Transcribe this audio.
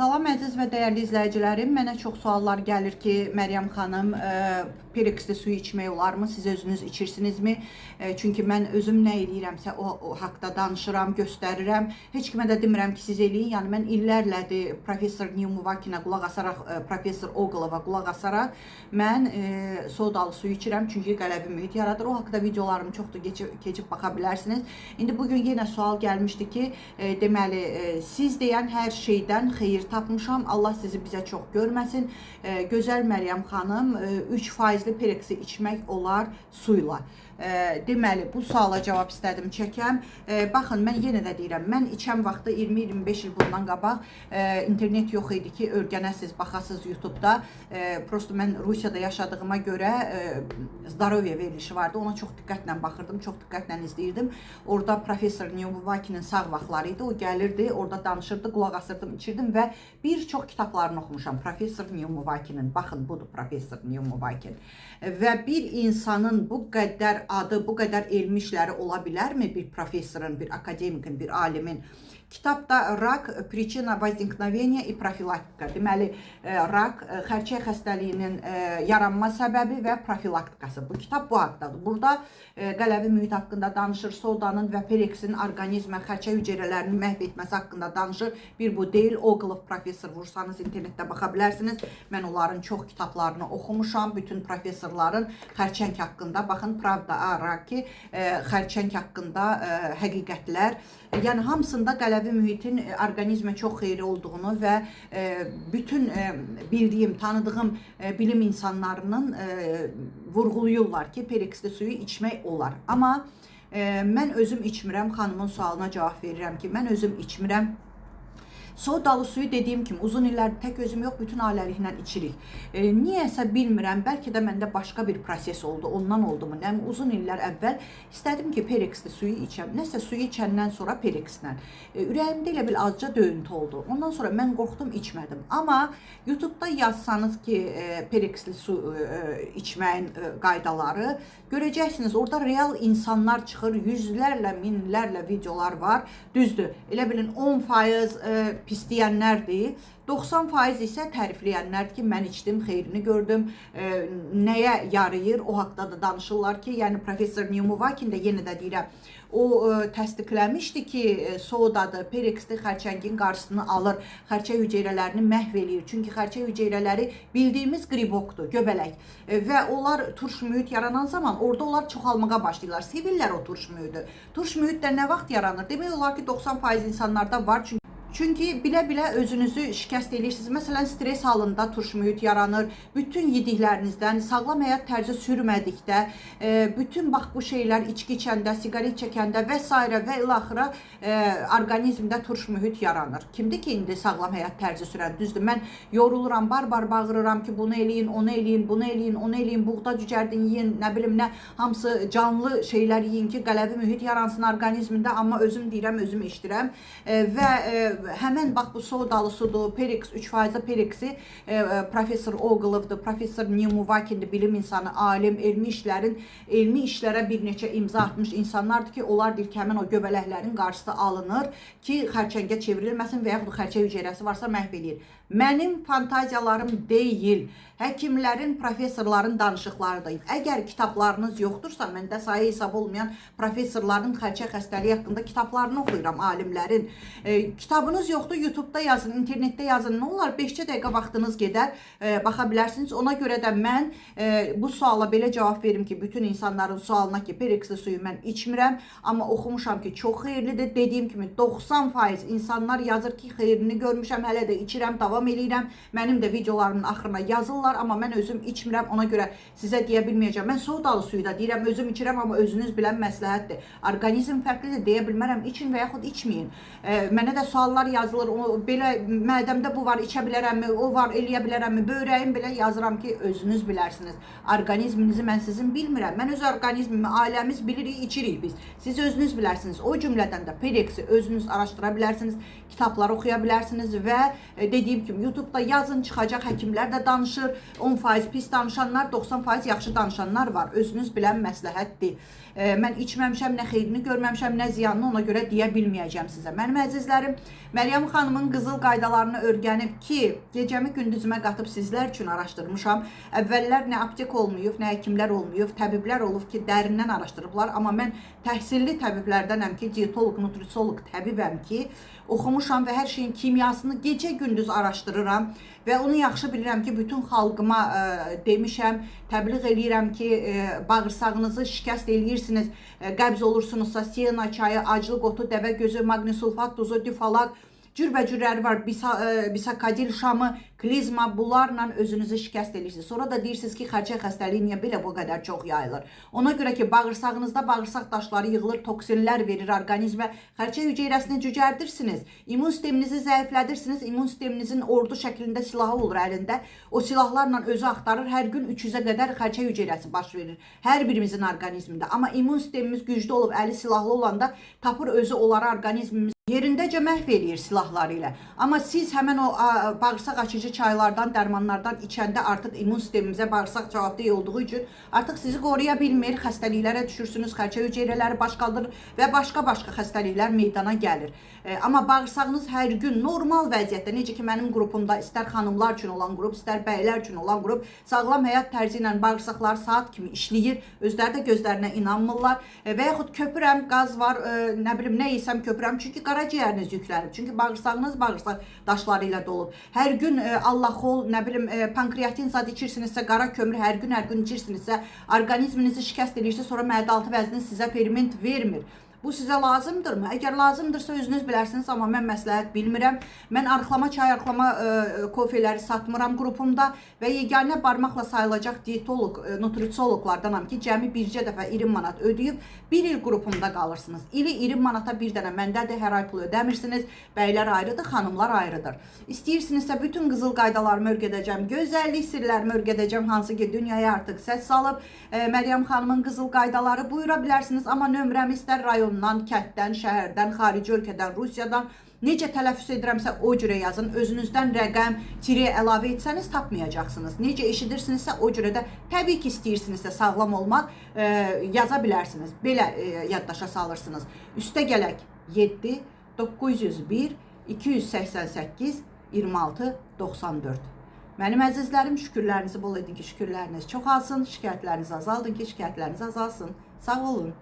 Salam əziz və dəyərli izləyicilərim. Mənə çox suallar gəlir ki, Məryəm xanım, Perex'li suyu içmək olarmı? Siz özünüz içirsinizmi? Çünki mən özüm nə eləyirəmsə o haqda danışıram, göstərirəm. Heç kimə də demirəm ki, siz eləyin. Yəni mən illərlədir Professor Niyumuvakinə qulaq asaraq, Professor Oqlova qulaq asaraq mən sodalı suyu içirəm. Çünki qələvi mühit yaradır. O haqda videolarım çoxdur, keçib baxa bilərsiniz. İndi bugün yenə sual gəlmişdi ki, deməli, siz deyən hər şeydən xeyir tapmışam. Allah sizi bizə çox görməsin. Gözəl Məryəm xanım, 3% Perex'i içmək olar suyla. Deməli, bu suala cavab istədim çəkəm. Baxın, mən yenə də deyirəm, mən içən vaxtı 20-25 il bundan qabaq internet yox idi ki, öyrənəsiz, baxasız YouTube'da. Prosto mən Rusiyada yaşadığıma görə Zdarovya verilişi vardı. Ona çox diqqətlə baxırdım, çox diqqətlə izləyirdim. Orada Professor Niyumuvakinin sağ vaxtları idi. O gəlirdi, orada danışırdı, qulaq asırdım, içirdim və bir çox kitablarını oxumuşam. Professor Niyumuvakinin, baxın, budur Professor Niyumuvakin. Və bir insanın bu qədər adı, bu qədər elmi işləri ola bilərmi bir professorun, bir akademikin, bir alimin? Kitabda rak, причина возникновения и профилактика. Deməli, rak, xərçəng xəstəliyinin yaranma səbəbi və profilaktikası. Bu kitab bu haqdadır. Burada qələvi mühit haqqında danışır, sodanın və Perex'in orqanizmə, xərçəng hüceyrələrini məhv etməsi haqqında danışır. Bir bu deyil, Oqlov professor vursanız internetdə baxa bilərsiniz. Mən onların çox kitablarını oxumuşam, bütün professorların xərçəng haqqında. Baxın, Pravda, Raki, xərçəng haqqında həqiqətlər. Yəni hamısında qələvi mühitin orqanizmə çox xeyri olduğunu və bütün bildiyim, tanıdığım bilim insanlarının vurğulayırlar ki, Perex'li suyu içmək olar. Amma mən özüm içmirəm, xanımın sualına cavab verirəm ki, mən özüm içmirəm. Sodalı suyu dediyim kimi uzun illərdir tək özüm yox, bütün ailəliklə içirik. Niyəsə bilmirəm, bəlkə də məndə başqa bir proses oldu, ondan oldu mu? Yəni uzun illər əvvəl istədim ki, Perex'li suyu içəm. Nəsə suyu içəndən sonra Perex'lə. Ürəyimdə elə bir azca döyüntü oldu. Ondan sonra mən qorxdum, içmədim. Amma YouTube'da yazsanız ki, Perex'li su içməyin qaydaları, görəcəksiniz, orada real insanlar çıxır, yüzlərlə, minlərlə videolar var. Düzdür, elə bilin 10% pisləyənlərdir, 90% isə tərifləyənlərdir ki, mən içdim, xeyrini gördüm, nəyə yarayır, o haqda da danışırlar ki, yəni Professor Niyumuvakin də yenə də deyirəm, o təsdiqləmişdi ki, sodadır, Perex'li xərçəngin qarşısını alır, xərçəng hüceyrələrini məhv eləyir. Çünki xərçəng hüceyrələri bildiyimiz qribokdur, göbələk və onlar turş mühit yaranan zaman orada onlar çoxalmağa başlayırlar. Sevirlər o turş mühiti. Turş mühit də nə vaxt yaranır? Demək olar ki, 90% insanlarda var. Çünki bilə-bilə özünüzü şikəst edirsiniz. Məsələn, stres halında turş mühit yaranır. Bütün yediklərinizdən, sağlam həyat tərzi sürmədikdə, bütün bax bu şeylər içki içəndə, siqaret çəkəndə və s. və ilaxıra orqanizmdə turş mühit yaranır. Kimdir ki, indi sağlam həyat tərzi sürən? Düzdür, mən yoruluram, bar-bar bağırıram ki, bunu eləyin, onu eləyin, bunu eləyin, onu eləyin, buğda cücərdin, yiyin, nə bilim nə, hamısı canlı şeylər yiyin ki, qələvi mühit yaransın orqanizmində, amma özüm deyirəm, özüm eşdirəm və həmən bax bu sodalı sudur, Perex 3% Perex'i Professor Oqlovdur, Professor Niyumuvakindir, bilim insanı, alim, elmi işlərə bir neçə imza atmış insanlardır ki, onlar deyir ki, həmən o göbələklərin qarşısı alınır ki, xərçəngə çevrilməsin və yaxud xərçəng hüceyrəsi varsa məhv eləyir. Mənim fantaziyalarım deyil, həkimlərin, professorların danışıqlarıdır. Əgər kitablarınız yoxdursa, məndə sayı hesab olmayan professorların xərçəng xəstəliyi haqqında kitablarını oxuyuram, alimlərin. Kitabınız yoxdur, YouTube'da yazın, internetdə yazın, nə olar? 5 dəqiqə vaxtınız gedər, baxa bilərsiniz. Ona görə də mən bu suala belə cavab verim ki, bütün insanların sualına ki, Perex'li suyu mən içmirəm, amma oxumuşam ki, çox xeyirlidir. Dediyim kimi 90% insanlar yazır ki, xeyrini görmüşəm, hələ də içirəm, davam eləyirəm. Mənim də videolarımın axırına yazırlar, amma mən özüm içmirəm, ona görə sizə deyə bilməyəcəm. Mən sodalı suyu da deyirəm, özüm içirəm, amma özünüz bilən məsləhətdir. Orqanizm fərqlidir, deyə bilmərəm, için və yaxud içməyin. Mənə də suallar yazılır, belə mədəmdə bu var, içə bilərəmmi, o var, eləyə bilərəmmi, böyrəyim belə yazıram ki, özünüz bilərsiniz. Orqanizminizi mən sizin bilmirəm. Mən öz orqanizmimi, ailəmiz bilirik, içirik biz. Siz özünüz bilərsiniz. O cümlədən də Perex'i özünüz araşdıra bilərsiniz, kitablar oxuya bilərsiniz və dediyim kimi YouTube'da yazın, çıxacaq, həkimlər də danışır. 10% pis danışanlar, 90% yaxşı danışanlar var. Özünüz bilən məsləhətdir. Mən içməmişəm, nə xeyrini görməmişəm, nə ziyanını, ona görə deyə bilməyəcəm sizə. Mənim əzizlərim, Məryəm xanımın qızıl qaydalarını öyrənib ki, gecəmi gündüzümə qatıb sizlər üçün araşdırmışam. Əvvəllər nə aptek olmayıb, nə həkimlər olmayıb, təbiblər olub ki, dərindən araşdırıblar. Amma mən təhsilli təbiblərdənəm ki, dietoloq, nutrisioloq təbibəm ki, oxumuşam və hər şeyin kimyasını gecə-gündüz araşdırıram və onu yaxşı bilirəm ki, bütün xalqıma demişəm, təbliğ eləyirəm ki, bağırsağınızı şikəst eləyirsiniz, qəbz olursunuzsa, siyena çayı, aclıq otu, dəvə gözü, maqnisulfat duzu, difalak, cürbəcürləri var, bisakadil şamı, klizma, bunlarla özünüzü şikəst edirsiniz. Sonra da deyirsiniz ki, xərçəng xəstəliyi niyə belə bu qədər çox yayılır? Ona görə ki, bağırsağınızda bağırsaq daşları yığılır, toksinlər verir orqanizmə, xərçəng hüceyrəsini cücərdirsiniz, immun sisteminizi zəiflədirsiniz, immun sisteminizin ordu şəklində silahı olur əlində, o silahlarla özü axtarır, hər gün 300-ə qədər xərçəng hüceyrəsi baş verir, hər birimizin orqanizmində. Amma immun sistemimiz güclü olub, əli silahlı olanda tapır özü onları orqanizmimiz yerindəcə məhv eləyir silahları ilə. Amma siz həmən o bağırsaq açıcı çaylardan, dərmanlardan içəndə artıq immun sistemimizə bağırsaq cavabdeh olduğu üçün artıq sizi qoruya bilmir, xəstəliklərə düşürsünüz, xərçəng hüceyrələri baş qaldırır və başqa xəstəliklər meydana gəlir. Amma bağırsağınız hər gün normal vəziyyətdə, necə ki mənim qrupumda istər xanımlar üçün olan qrup, istər bəylər üçün olan qrup, sağlam həyat tərzi ilə bağırsaqlar saat kimi işləyir, özləri də gözlərinə inanmırlar və yaxud köpürəm, qaz var, nə bilim, nə yesəm köpürəm, çünki qaraciyəriniz yüklənib. Çünki bağırsağınız bağırsaq daşları ilə dolub. Hər gün allaxol, nə bilim, pankreatin zad içirsinizsə, qara kömür hər gün içirsinizsə, orqanizminizi şikəst edirsə, sonra mədə-altı vəzini sizə ferment vermir. Bu sizə lazımdırmı? Əgər lazımdırsa özünüz bilərsiniz, amma mən məsləhət bilmirəm. Mən arıqlama, çay arıqlama kofeləri satmıram qrupumda və yeganə barmaqla sayılacaq dietoloq, nutrisioloqlardanam ki, cəmi bircə dəfə 20 manat ödəyib, bir il qrupumda qalırsınız. İli 20 manata bir dənə məndədir, hər ay pul ödəmirsiniz, bəylər ayrıdır, xanımlar ayrıdır. İstəyirsinizsə bütün qızıl qaydalarımı öyrədəcəm, gözəllik sirlərimi öyrədəcəm, hansı ki, dünyaya artıq səs salıb. Məryəm xanımın qızıl qaydaları buyura bilərsiniz, amma nömrəmi istər rayondan, kənddən, şəhərdən, xarici ölkədən, Rusiyadan necə tələffüz edirəmsə o cürə yazın. Özünüzdən rəqəm, tiri əlavə etsəniz tapmayacaqsınız. Necə eşidirsinizsə o cürə də təbii ki, istəyirsinizsə sağlam olmaq yaza bilərsiniz. Belə yaddaşa salırsınız. Üstə gələk 7 901 288 26 94. Mənim əzizlərim, şükürlərinizi bol edin ki, şükürləriniz çoxalsın, şikayətləriniz azaldın ki, şikayətləriniz azalsın. Sağ olun.